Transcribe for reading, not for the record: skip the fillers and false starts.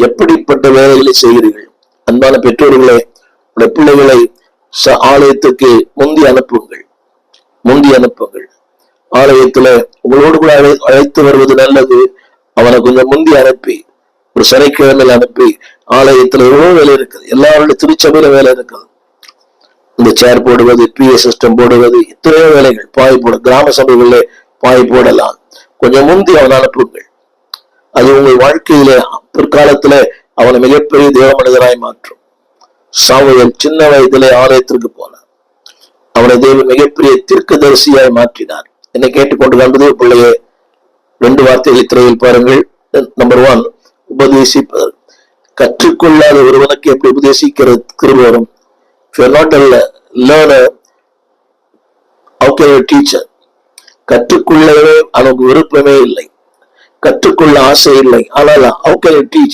எப்படிப்பட்ட வேலைகளை செய்கிறீர்கள்? அன்பான பெற்றோர்களே, உடைய பிள்ளைகளை ஆலயத்துக்கு முந்தி அனுப்புங்கள். ஆலயத்துல உங்களோடு கூட அழைத்து வருவது நல்லது. அவனை கொஞ்சம் முந்தி அனுப்பி, ஒரு சனிக்கிழமையில் அனுப்பி, ஆலயத்துல எவ்வளவு வேலை இருக்குது, எல்லாருடைய திருச்சபையில வேலை இருக்குது. இந்த சேர் போடுவது, PA சிஸ்டம் போடுவது, இத்தனையோ வேலைகள். பாய் போட, கிராம சபைகளிலே பாய் போடலாம். கொஞ்சம் முந்தி அவன் அனுப்புங்கள். அது உங்கள் வாழ்க்கையில பிற்காலத்துல அவனை மிகப்பெரிய தேவ மனிதராய் மாற்றும். சாமுவேல் சின்ன வயதிலே ஆலயத்திற்கு போனார். அவனை தேவன் மிகப்பெரிய தீர்க்கதரிசியாய் மாற்றினார். என்னை கேட்டுக்கொண்டு கண்டதே பிள்ளையே, 2 வார்த்தைகளை திரையில் பாருங்கள். நம்பர் 1, உபதேசிப்பது. கற்றுக்கொள்ளாத ஒருவனுக்கு எப்படி உபதேசிக்கிற கிருபை வரும்? If you are not a learner, how can you teach? கற்றுக்கொள்ளவே அவனுக்கு விருப்பமே இல்லை, கற்றுக்கொள்ள ஆசை இல்லை. ஆனால் how can you teach?